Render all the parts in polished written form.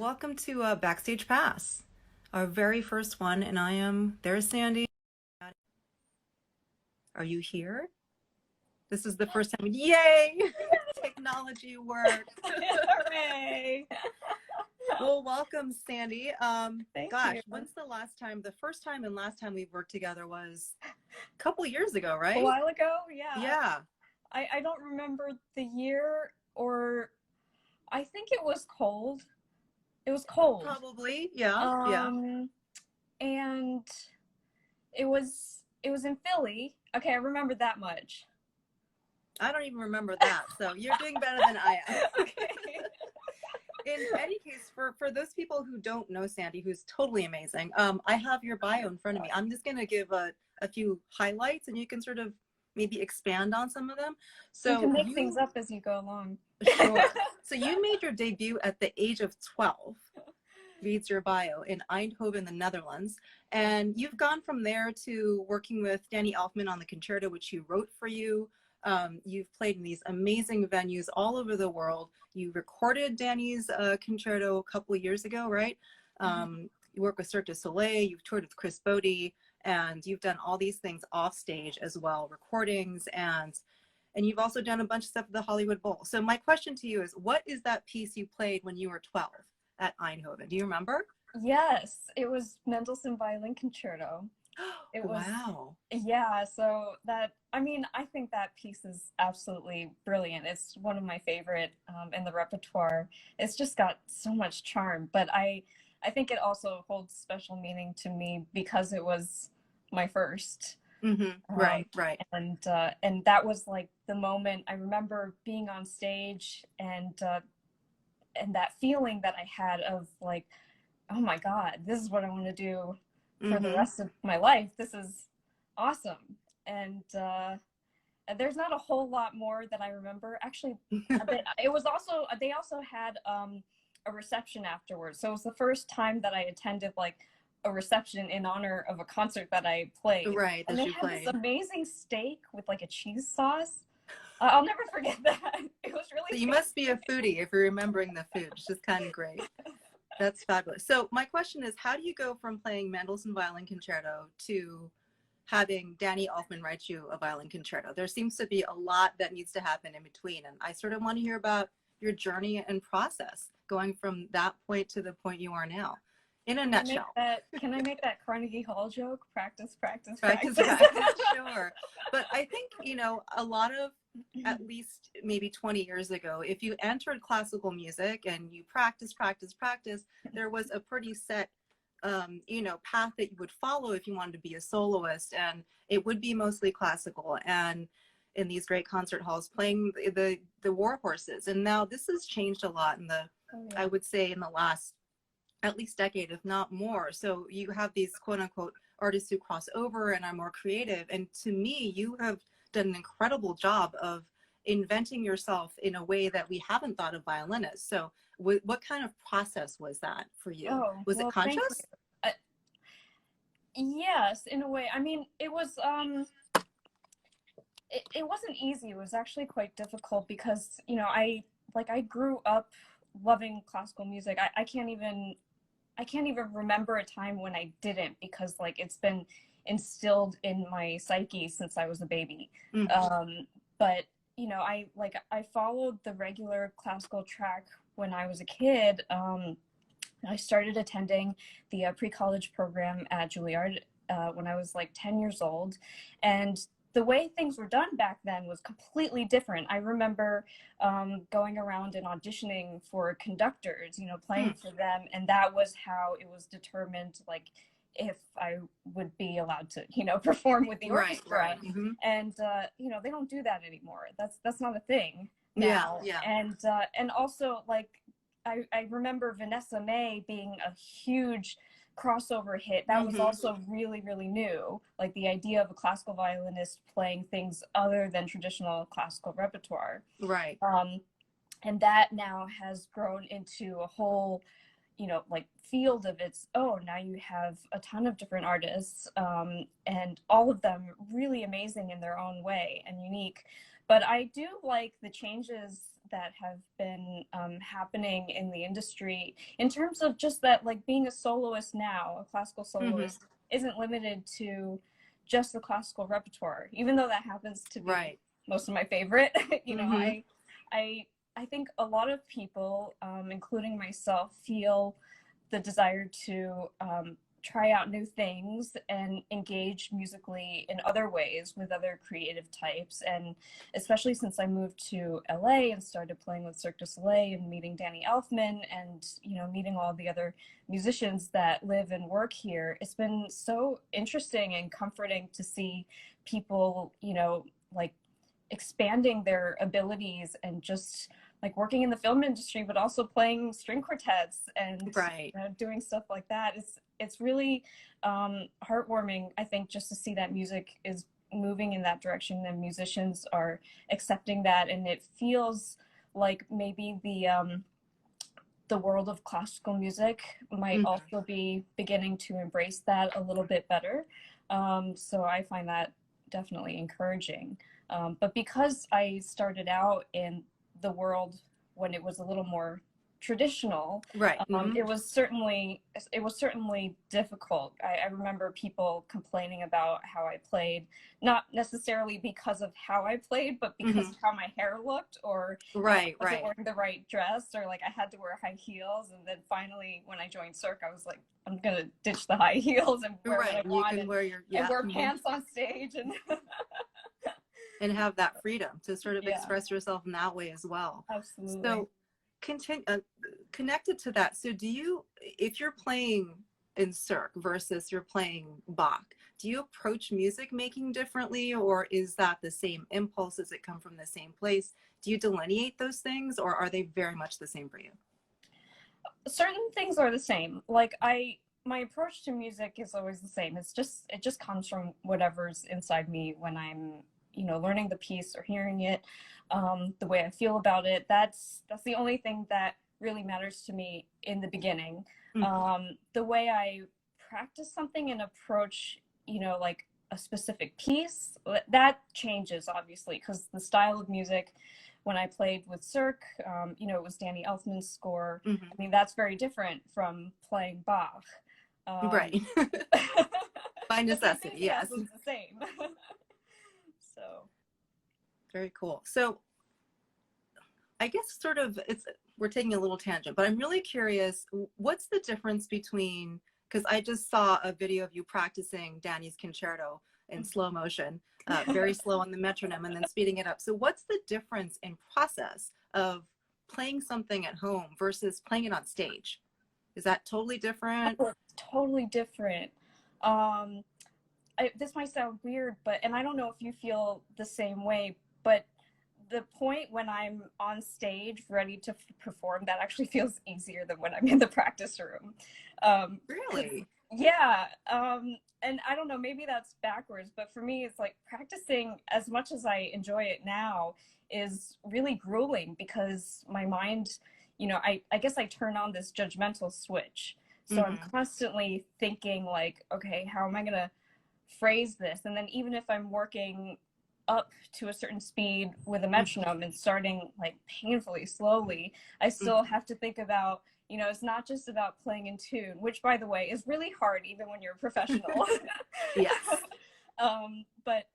welcome to Backstage Pass, our very first one, and there's Sandy. Are you here? This is the first time, yay! Technology works. Hooray! Well, welcome, Sandy. Thank Gosh, you. when's the first time and last time we've worked together was a couple years ago, right? A while ago, yeah. Yeah. I don't remember the year, or I think it was cold. It was cold. Probably, yeah. And it was in Philly. Okay, I remember that much. I don't even remember that, so you're doing better than I am. Okay. In any case, for those people who don't know Sandy, who's totally amazing, I have your bio in front of me. I'm just going to give a few highlights, and you can sort of maybe expand on some of them. So you can make things up as you go along. Sure. So you made your debut at the age of 12, reads your bio, in Eindhoven, the Netherlands. And you've gone from there to working with Danny Elfman on the concerto, which he wrote for you. You've played in these amazing venues all over the world. You recorded Danny's concerto a couple of years ago, right? You work with Cirque du Soleil, you've toured with Chris Bodie, and you've done all these things off stage as well, recordings, and you've also done a bunch of stuff at the Hollywood Bowl. So my question to you is, what is that piece you played when you were 12 at Eindhoven? Do you remember? Yes, it was Mendelssohn Violin Concerto. It was, wow. Yeah, so I think that piece is absolutely brilliant. It's one of my favorite in the repertoire. It's just got so much charm, but I think it also holds special meaning to me because it was my first. Right. And that was like the moment I remember being on stage, and that feeling that I had of like, oh my God, this is what I want to do for the rest of my life. This is awesome. And there's not a whole lot more that I remember. Actually, they also had a reception afterwards. So it was the first time that I attended like a reception in honor of a concert that I played. Right, and they had this amazing steak with like a cheese sauce. I'll never forget that. It was really so you must be a foodie if you're remembering the food. It's just kind of great. That's fabulous. So my question is, how do you go from playing Mendelssohn Violin Concerto to having Danny Elfman write you a violin concerto? There seems to be a lot that needs to happen in between, and I sort of want to hear about your journey and process going from that point to the point you are now. In a nutshell. Can I make that Carnegie Hall joke? Practice. Sure. But I think, a lot of, at least maybe 20 years ago, if you entered classical music and you practice, there was a pretty set, path that you would follow if you wanted to be a soloist, and it would be mostly classical and in these great concert halls playing the war horses. And now this has changed a lot in I would say in the last at least decade, if not more. So you have these quote unquote artists who cross over and are more creative. And to me, you have done an incredible job of inventing yourself in a way that we haven't thought of violinists. So what kind of process was that for you? Was it conscious? Yes, in a way. I mean, it was, it wasn't easy. It was actually quite difficult because, I grew up loving classical music. I can't even remember a time when I didn't, because like it's been instilled in my psyche since I was a baby. But I followed the regular classical track when I was a kid. I started attending the pre-college program at Juilliard when I was like 10 years old, and the way things were done back then was completely different. I remember going around and auditioning for conductors, playing for them. And that was how it was determined, like, if I would be allowed to, perform with the orchestra. Right. And, they don't do that anymore. That's not a thing now. Yeah. And also, like, I remember Vanessa Mae being a huge crossover hit. That was also really, really new. Like the idea of a classical violinist playing things other than traditional classical repertoire. Right. And that now has grown into a whole, field of its own. Now you have a ton of different artists, and all of them really amazing in their own way and unique. But I do like the changes that have been happening in the industry in terms of just that, like being a soloist now, a classical soloist isn't limited to just the classical repertoire, even though that happens to be most of my favorite. You know, I think a lot of people, including myself, feel the desire to try out new things and engage musically in other ways with other creative types. And especially since I moved to LA and started playing with Cirque du Soleil and meeting Danny Elfman and, you know, meeting all the other musicians that live and work here, it's been so interesting and comforting to see people, you know, like expanding their abilities and just like working in the film industry, but also playing string quartets and you know, doing stuff like that. It's really heartwarming, I think, just to see that music is moving in that direction and musicians are accepting that. And it feels like maybe the world of classical music might also be beginning to embrace that a little bit better. So I find that definitely encouraging. But because I started out in the world when it was a little more traditional, it was certainly difficult. I remember people complaining about how I played, not necessarily because of how I played, but because of how my hair looked, or I wasn't wearing the right dress, or like I had to wear high heels. And then finally, when I joined Cirque, I was like, I'm gonna ditch the high heels and wear what I want, and wear pants on stage and and have that freedom to sort of express yourself in that way as well. Absolutely. So connected to that, so do you, if you're playing in Cirque versus you're playing Bach, do you approach music making differently, or is that the same impulse? Does it come from the same place? Do you delineate those things, or are they very much the same for you? Certain things are the same. Like my approach to music is always the same. It just comes from whatever's inside me when I'm, you know, learning the piece or hearing it, the way I feel about it. That's the only thing that really matters to me in the beginning. The way I practice something and approach, you know, like a specific piece, that changes obviously, because the style of music, when I played with Cirque, you know, it was Danny Elfman's score. I mean, that's very different from playing Bach. By necessity, yes. It's the same. So very cool. So I guess sort of we're taking a little tangent, but I'm really curious, what's the difference between, because I just saw a video of you practicing Danny's concerto in slow motion, very slow on the metronome and then speeding it up. So what's the difference in process of playing something at home versus playing it on stage? Is that totally different? Oh, it's totally different. This might sound weird, and I don't know if you feel the same way, but the point when I'm on stage ready to perform, that actually feels easier than when I'm in the practice room. Really? Yeah. And I don't know, maybe that's backwards, but for me, it's like practicing, as much as I enjoy it now, is really grueling because my mind, you know, I guess I turn on this judgmental switch. So I'm constantly thinking like, okay, how am I going to phrase this? And then even if I'm working up to a certain speed with a metronome and starting like painfully slowly, I still have to think about, you know, it's not just about playing in tune, which by the way is really hard even when you're a professional. Yes. But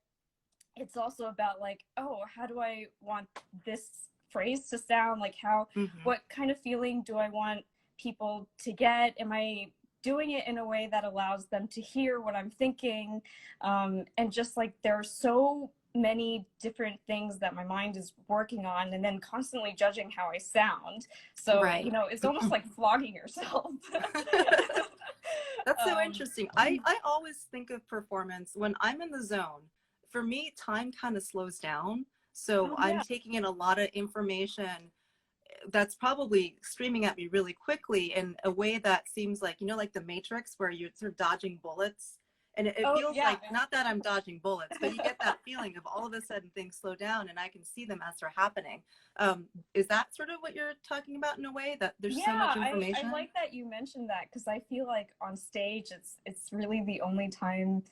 it's also about like, oh, how do I want this phrase to sound? Like how, what kind of feeling do I want people to get? Am I doing it in a way that allows them to hear what I'm thinking? And just like there are so many different things that my mind is working on, and then constantly judging how I sound. So, you know, it's almost like flogging yourself. That's so interesting. I always think of performance when I'm in the zone. For me, time kind of slows down. So I'm taking in a lot of information that's probably streaming at me really quickly in a way that seems like, you know, like the Matrix, where you're sort of dodging bullets. And it feels like, not that I'm dodging bullets, but you get that feeling of all of a sudden things slow down and I can see them as they're happening. Is that sort of what you're talking about in a way, that there's so much information? I like that you mentioned that, because I feel like on stage, it's really the only time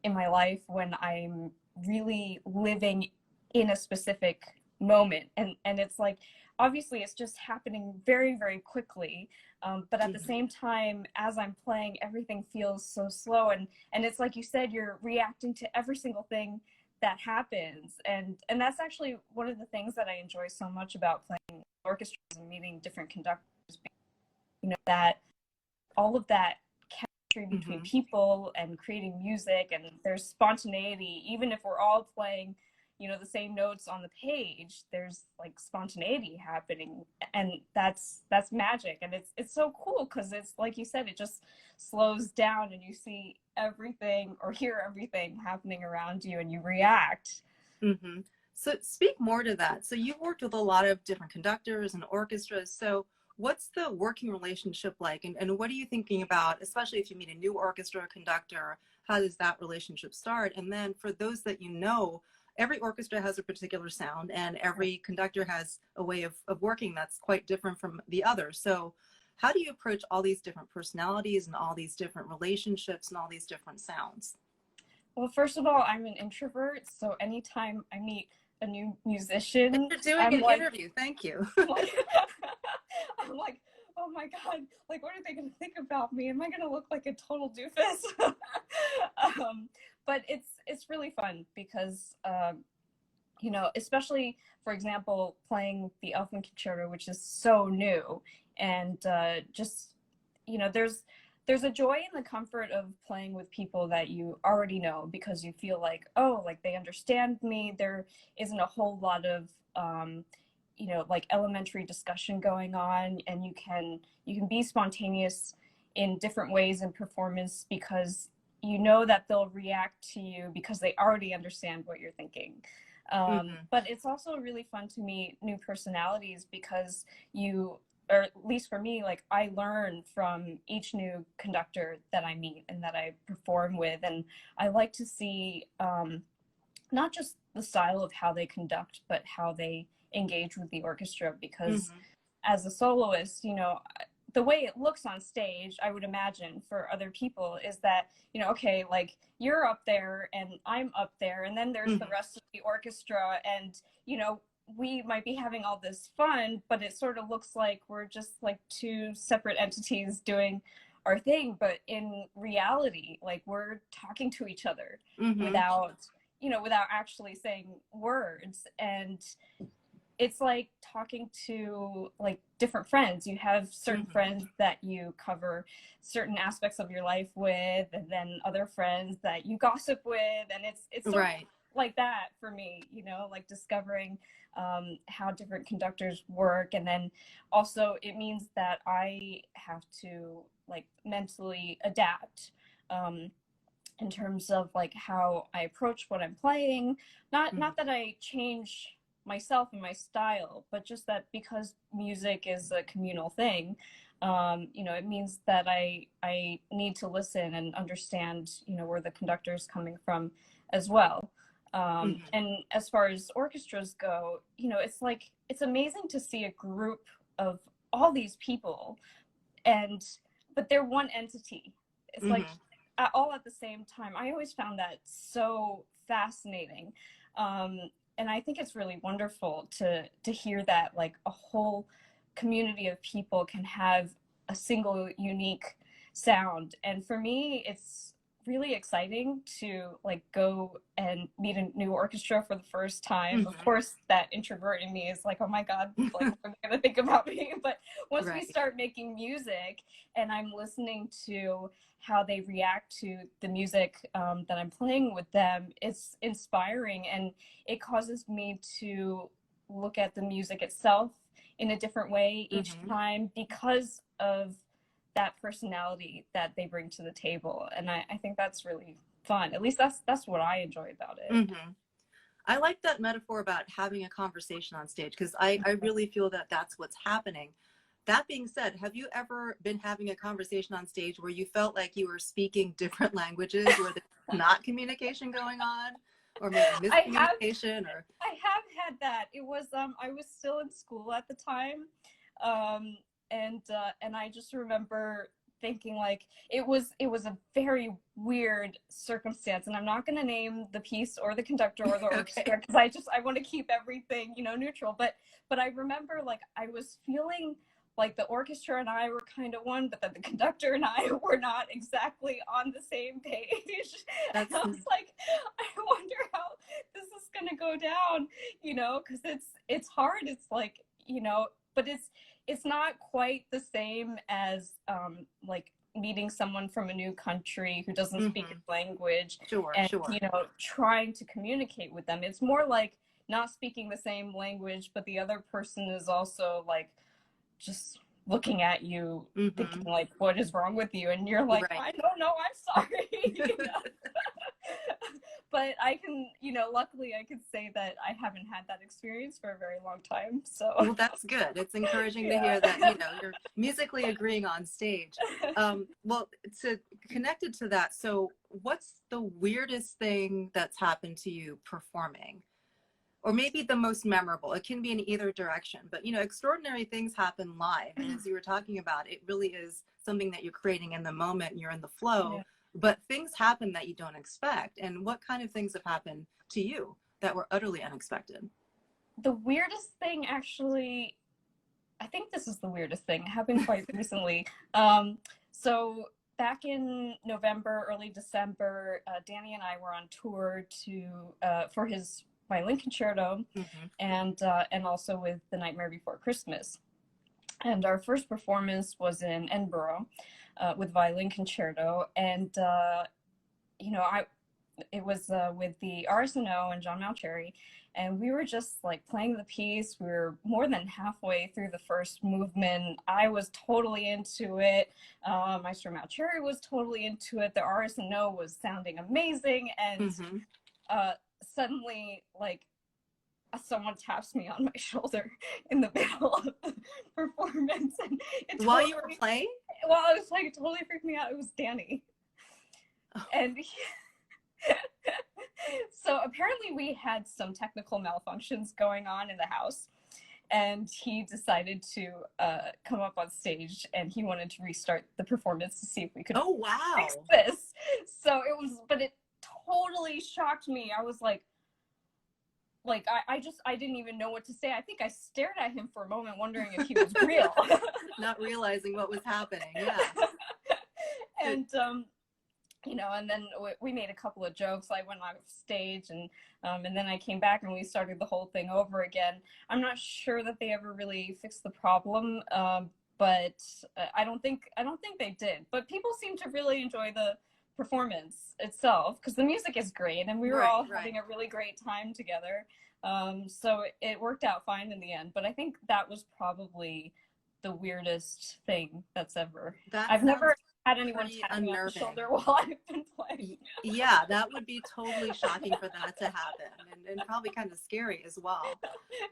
in my life when I'm really living in a specific moment, and it's like obviously it's just happening very, very quickly, but at the same time as I'm playing, everything feels so slow, and it's like you said, you're reacting to every single thing that happens, and that's actually one of the things that I enjoy so much about playing orchestras and meeting different conductors, you know, that all of that chemistry between people and creating music, and there's spontaneity even if we're all playing, you know, the same notes on the page. There's like spontaneity happening, and that's magic, and it's so cool because it's like you said, it just slows down and you see everything or hear everything happening around you and you react. So speak more to that. So you've worked with a lot of different conductors and orchestras. So what's the working relationship like? And what are you thinking about, especially if you meet a new orchestra conductor, how does that relationship start? And then for those that you know, every orchestra has a particular sound and every conductor has a way of working that's quite different from the other. So how do you approach all these different personalities and all these different relationships and all these different sounds? Well, first of all, I'm an introvert, so anytime I meet a new musician, You're doing I'm an like, interview. Thank you. like I'm like, oh my God, like, what are they going to think about me? Am I going to look like a total doofus? But it's really fun because, you know, especially, for example, playing the Elfman Concerto, which is so new, and just, you know, there's a joy in the comfort of playing with people that you already know, because you feel like, oh, like they understand me. There isn't a whole lot of you know, like elementary discussion going on, and you can be spontaneous in different ways in performance because you know that they'll react to you because they already understand what you're thinking. But it's also really fun to meet new personalities because you, or at least for me, like I learn from each new conductor that I meet and that I perform with, and I like to see not just the style of how they conduct, but how they engage with the orchestra, because as a soloist, you know, the way it looks on stage, I would imagine for other people is that, you know, okay, like you're up there and I'm up there, and then there's the rest of the orchestra, and, you know, we might be having all this fun, but it sort of looks like we're just like two separate entities doing our thing. But in reality, like we're talking to each other without, you know, without actually saying words. And it's like talking to like different friends. You have certain friends that you cover certain aspects of your life with, and then other friends that you gossip with, and it's sort of like that for me, you know, like discovering how different conductors work. And then also it means that I have to like mentally adapt in terms of like how I approach what I'm playing. Not that I change myself and my style, but just that because music is a communal thing, you know, it means that I need to listen and understand, you know, where the conductor is coming from as well. And as far as orchestras go, you know, it's like, it's amazing to see a group of all these people, and but they're one entity. It's like all at the same time. I always found that so fascinating. And I think it's really wonderful to hear that like a whole community of people can have a single unique sound. And for me, it's really exciting to like go and meet a new orchestra for the first time. Of course, that introvert in me is like, oh my God, like what are they gonna think about me? But once we start making music and I'm listening to how they react to the music that I'm playing with them, it's inspiring, and it causes me to look at the music itself in a different way each time because of that personality that they bring to the table. And I think that's really fun. At least that's what I enjoy about it. I like that metaphor about having a conversation on stage, because I really feel that that's what's happening. That being said, have you ever been having a conversation on stage where you felt like you were speaking different languages, where there's not communication going on, or maybe miscommunication? I have had that. It was I was still in school at the time, and I just remember thinking like it was a very weird circumstance, and I'm not going to name the piece or the conductor or the orchestra because I want to keep everything, you know, neutral. But I remember like I was feeling like the orchestra and I were kind of one, but then the conductor and I were not exactly on the same page. And I was like, I wonder how this is going to go down, you know, because it's hard. It's like, you know, but it's not quite the same as like meeting someone from a new country who doesn't speak the language and you know, trying to communicate with them. It's more like not speaking the same language, but the other person is also like just looking at you thinking like, what is wrong with you? And you're like, I don't know, I'm sorry. You know? But I can, you know, luckily I could say that I haven't had that experience for a very long time. So well, that's good. It's encouraging to hear that, you know, you're musically agreeing on stage. Well, to connected to that, so what's the weirdest thing that's happened to you performing? Or maybe the most memorable? It can be in either direction, but you know, extraordinary things happen live. And as you were talking about, it really is something that you're creating in the moment and you're in the flow, but things happen that you don't expect. And what kind of things have happened to you that were utterly unexpected? The weirdest thing, actually, I think this is the weirdest thing. It happened quite recently. So back in November, early December, Danny and I were on tour for his violin concerto, and also with The Nightmare Before Christmas. And our first performance was in Edinburgh with violin concerto, and you know, it was with the RSNO and John Malcherry, and we were just like playing the piece. We were more than halfway through the first movement. I was totally into it. Maestro Malcherry was totally into it. The RSNO was sounding amazing, and suddenly, like, someone taps me on my shoulder in the middle of the performance, and while you were playing? Well, I was like, totally freaked me out. It was Danny. And so apparently we had some technical malfunctions going on in the house, and he decided to come up on stage, and he wanted to restart the performance to see if we could fix this. So but it totally shocked me. I was like I didn't even know what to say. I think I stared at him for a moment, wondering if he was real. Not realizing what was happening. Yeah. And you know, and then we made a couple of jokes. I went off stage, and then I came back and we started the whole thing over again. I'm not sure that they ever really fixed the problem, but I don't think they did. But people seem to really enjoy the performance itself because the music is great, and we were all having a really great time together. So it worked out fine in the end. But I think that was probably the weirdest thing that's ever. I've never had anyone tap me on the shoulder while I've been playing. Yeah, that would be totally shocking for that to happen, and probably kind of scary as well.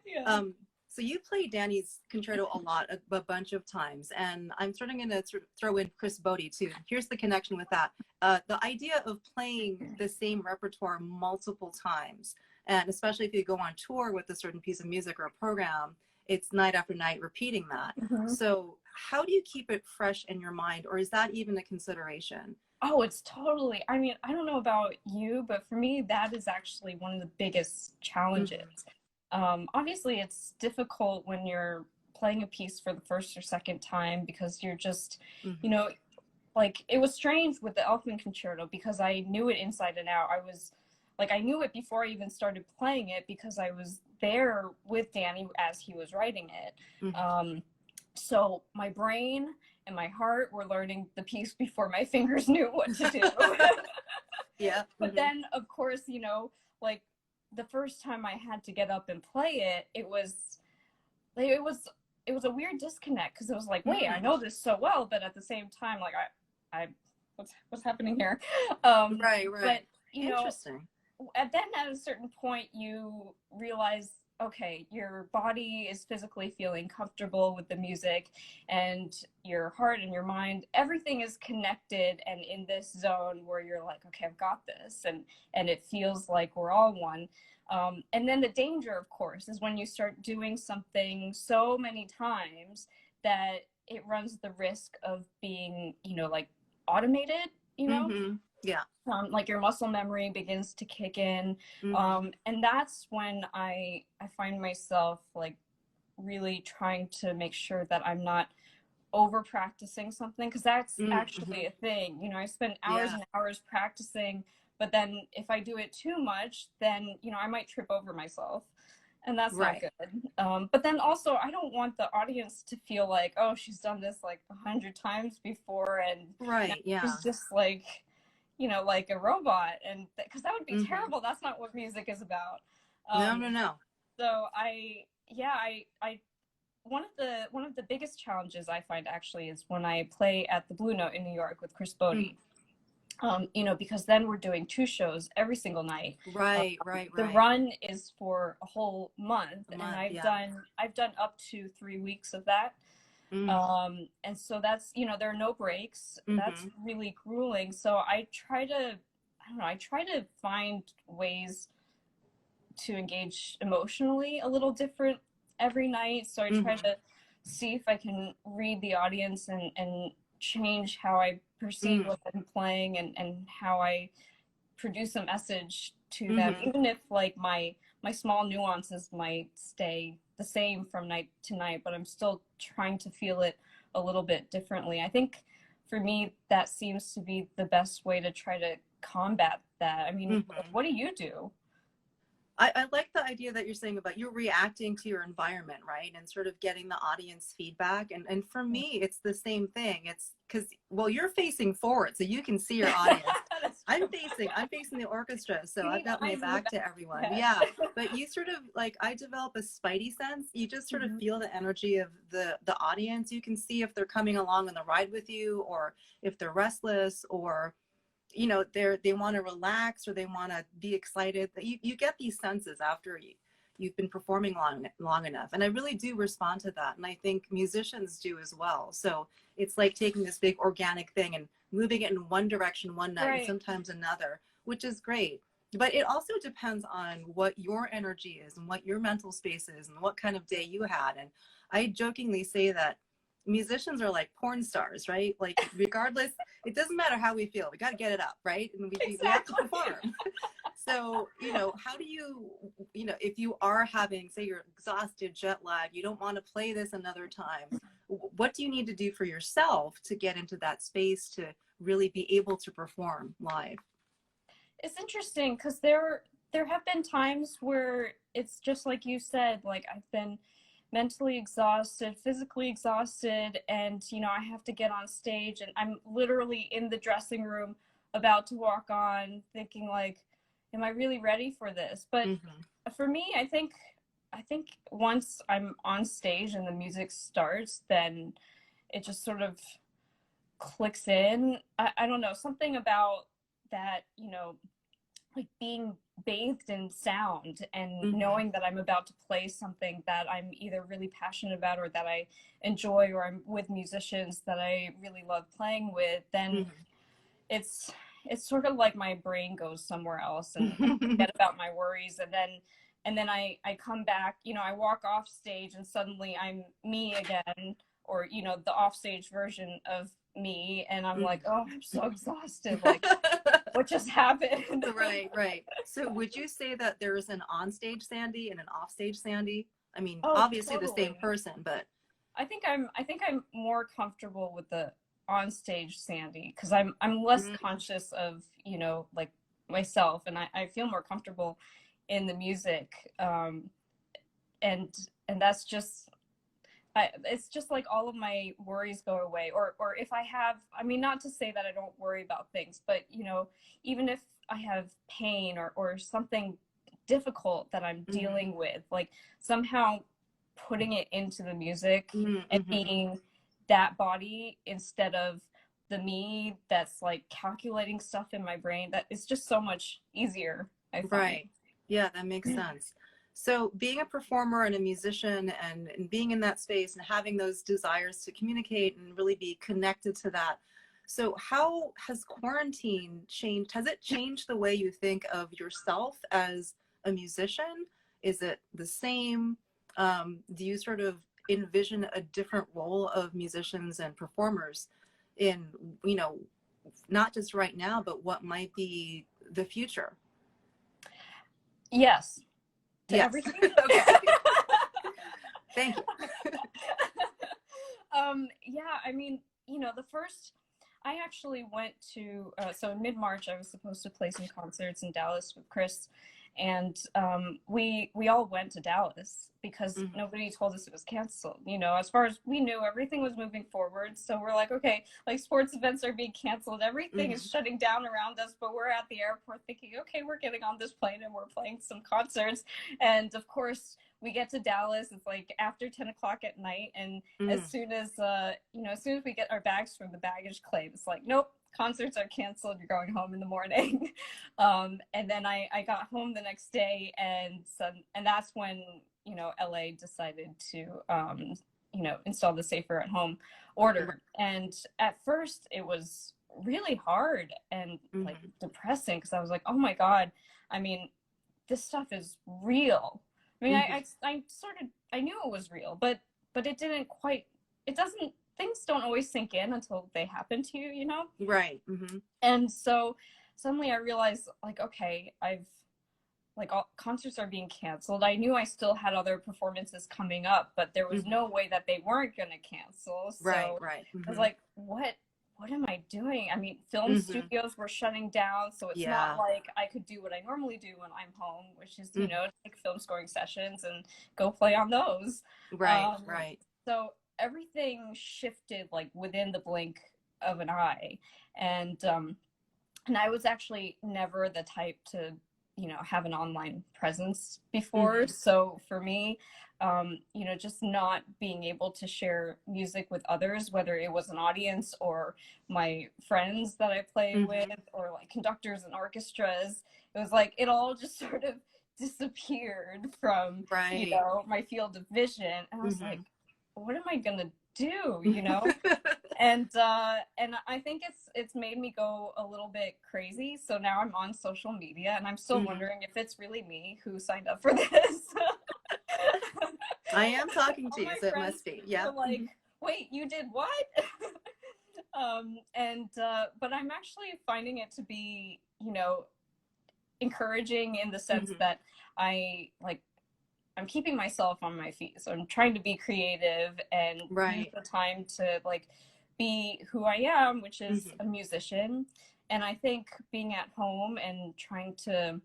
Yeah. So you played Danny's concerto a lot, a bunch of times, and I'm starting to throw in Chris Bodie too. Here's the connection with that. The idea of playing the same repertoire multiple times, and especially if you go on tour with a certain piece of music or a program, it's night after night repeating that. So how do you keep it fresh in your mind, or is that even a consideration? Oh, it's totally, I mean, I don't know about you, but for me, that is actually one of the biggest challenges. Obviously, it's difficult when you're playing a piece for the first or second time because you're just, you know, like it was strange with the Elfman concerto because I knew it inside and out. I knew it before I even started playing it because I was there with Danny as he was writing it. So my brain and my heart were learning the piece before my fingers knew what to do. Yeah. But then, of course, you know, like, the first time I had to get up and play it, it was a weird disconnect because it was like, wait, I know this so well, but at the same time, like, I what's happening here? Right. But you know, Interesting. at a certain point, you realize, okay, your body is physically feeling comfortable with the music, and your heart and your mind, everything is connected and in this zone where you're like, okay, I've got this, and it feels like we're all one. And then the danger, of course, is when you start doing something so many times that it runs the risk of being, you know, like automated, you know? Yeah. Like your muscle memory begins to kick in. And that's when I find myself like really trying to make sure that I'm not over practicing something, because that's actually a thing. You know, I spend hours and hours practicing, but then if I do it too much, then, you know, I might trip over myself, and that's not good. But then also, I don't want the audience to feel like, oh, she's done this like 100 times before, and she's just like, you know, like a robot, and because that would be terrible. That's not what music is about. No. So I one of the biggest challenges I find actually is when I play at the Blue Note in New York with Chris Bodie. You know, because then we're doing 2 shows every single night. Right. The run is for a whole month, and I've done up to 3 weeks of that. And so that's, you know, there are no breaks. That's really grueling. So I try to find ways to engage emotionally a little different every night. So I try to see if I can read the audience and change how I perceive what I'm playing, and how I produce a message to them, even if like my small nuances might stay the same from night to night, but I'm still trying to feel it a little bit differently. I think for me, that seems to be the best way to try to combat that. I mean, what do you do? I like the idea that you're saying about you're reacting to your environment, right? And sort of getting the audience feedback. And for me, it's the same thing. It's because, well, you're facing forward, so you can see your audience. I'm facing the orchestra, so I've got my back to everyone. Yeah. But you sort of like, I develop a spidey sense. You just sort of feel the energy of the audience. You can see if they're coming along on the ride with you, or if they're restless, or you know, they want to relax, or they want to be excited. You get these senses after you've been performing long enough. And I really do respond to that. And I think musicians do as well. So it's like taking this big organic thing and moving it in one direction one night and sometimes another, which is great. But it also depends on what your energy is and what your mental space is and what kind of day you had. And I jokingly say that musicians are like porn stars, right? Like regardless, it doesn't matter how we feel, we got to get it up, right? And we have to perform. So, you know, how do you know, if you are having, say you're exhausted, jet lag, you don't want to play this another time, what do you need to do for yourself to get into that space to really be able to perform live? It's interesting because there have been times where it's just like you said, like I've been mentally exhausted, physically exhausted, and you know, I have to get on stage and I'm literally in the dressing room about to walk on thinking like, am I really ready for this? But for me, I think once I'm on stage and the music starts, then it just sort of clicks in. I don't know, something about that, you know, like being bathed in sound and knowing that I'm about to play something that I'm either really passionate about or that I enjoy, or I'm with musicians that I really love playing with, then it's sort of like my brain goes somewhere else and I forget about my worries, and then I come back, you know, I walk off stage and suddenly I'm me again, or you know, the offstage version of me, and I'm like, oh, I'm so exhausted, like what just happened? Right. So would you say that there's an onstage Sandy and an offstage Sandy? I mean, Oh, obviously totally. the same person, but I think I'm more comfortable with the onstage Sandy because I'm less conscious of, you know, like myself, and I feel more comfortable in the music, and that's just it's just like all of my worries go away, or if I have, I mean, not to say that I don't worry about things, but you know, even if I have pain or something difficult that I'm dealing with, like somehow putting it into the music and being that body instead of the me that's like calculating stuff in my brain, that is just so much easier, I find. Right. Yeah, that makes sense. So being a performer and a musician and being in that space and having those desires to communicate and really be connected to that. So how has quarantine changed? Has it changed the way you think of yourself as a musician? Is it the same? Do you sort of envision a different role of musicians and performers in, you know, not just right now, but what might be the future? Yes. To Yes. everything. Okay. Thank you. Yeah, I mean, you know, I actually went to, so in mid-March, I was supposed to play some concerts in Dallas with Chris, and we all went to Dallas because nobody told us it was canceled. You know, as far as we knew, everything was moving forward. So we're like, okay, like sports events are being canceled, everything is shutting down around us, but we're at the airport thinking, okay, we're getting on this plane and we're playing some concerts. And of course, we get to Dallas, it's like after 10 o'clock at night, and as soon as you know, as soon as we get our bags from the baggage claim, it's like, nope, concerts are canceled, you're going home in the morning. And then I got home the next day, and that's when, you know, LA decided to you know, install the safer at home order. And at first it was really hard and like depressing, because I was like, oh my God, I mean, this stuff is real. I mean, I knew it was real, but it didn't quite, things don't always sink in until they happen to you, you know? Right. And so suddenly I realized, like, okay, all concerts are being canceled. I knew I still had other performances coming up, but there was no way that they weren't going to cancel. So right. I was like, what am I doing? I mean, film studios were shutting down, so it's not like I could do what I normally do when I'm home, which is, you know, take film scoring sessions and go play on those. Right. So everything shifted like within the blink of an eye. And I was actually never the type to, you know, have an online presence before. So for me, you know, just not being able to share music with others, whether it was an audience or my friends that I play with, or like conductors and orchestras, it was like it all just sort of disappeared from, you know, my field of vision. And I was like, what am I gonna do, you know? And I think it's made me go a little bit crazy. So now I'm on social media, and I'm still wondering if it's really me who signed up for this. I am talking to you, so it must be. Yeah. Like, wait, you did what? But I'm actually finding it to be, you know, encouraging in the sense that I'm keeping myself on my feet. So I'm trying to be creative and use the time to like be who I am, which is a musician. And I think being at home and trying to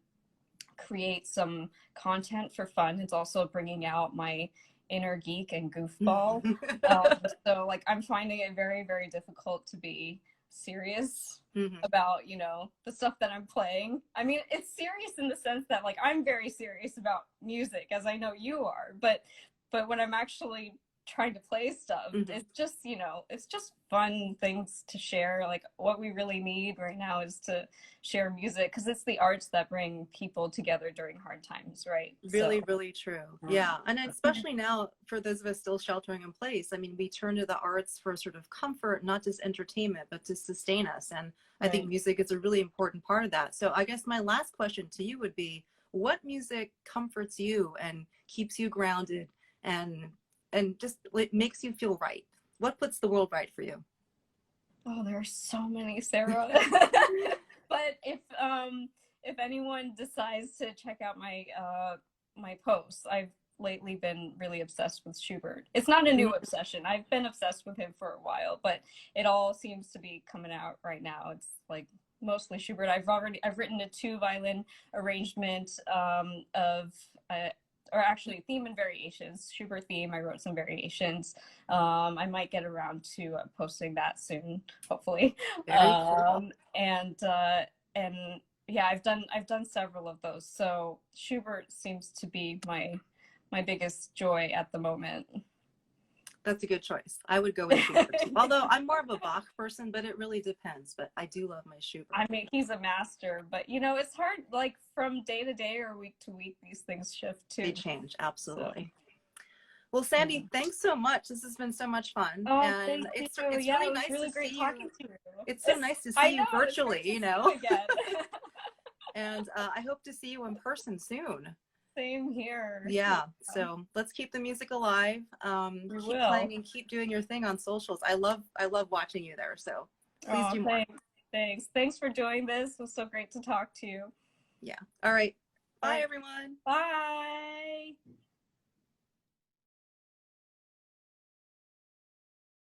create some content for fun is also bringing out my inner geek and goofball. So like I'm finding it very, very difficult to be serious about, you know, the stuff that I'm playing. I mean, it's serious in the sense that like I'm very serious about music, as I know you are, but when I'm actually trying to play stuff, it's just, you know, it's just fun things to share. Like what we really need right now is to share music, because it's the arts that bring people together during hard times, right? Really true. Yeah. And especially now, for those of us still sheltering in place, I mean, we turn to the arts for sort of comfort, not just entertainment, but to sustain us. And I think music is a really important part of that. So I guess my last question to you would be, what music comforts you and keeps you grounded and just it makes you feel right? What puts the world right for you? Oh, there are so many, Sarah. But if anyone decides to check out my my posts, I've lately been really obsessed with Schubert. It's not a new obsession. I've been obsessed with him for a while, but it all seems to be coming out right now. It's like mostly Schubert. I've written a 2 violin arrangement of or actually theme and variations, Schubert theme. I wrote some variations. I might get around to posting that soon, hopefully. Very cool. And yeah, I've done several of those. So Schubert seems to be my biggest joy at the moment. That's a good choice. I would go with Schubert too. Although I'm more of a Bach person, but it really depends. But I do love my Schubert. I mean, he's a master, but you know, it's hard, like from day to day or week to week, these things shift too. They change, absolutely. So. Well, Sandy, thanks so much. This has been so much fun. Oh, and it's really it nice really to great see talking you. To you. It's so nice to see you virtually, you know. Again. And I hope to see you in person soon. Same here. Yeah. So let's keep the music alive. We Keep will. playing and keep doing your thing on socials. I love watching you there. So please do more. Thanks for doing this. It was so great to talk to you. Yeah. All right. Bye, Bye. everyone. Bye.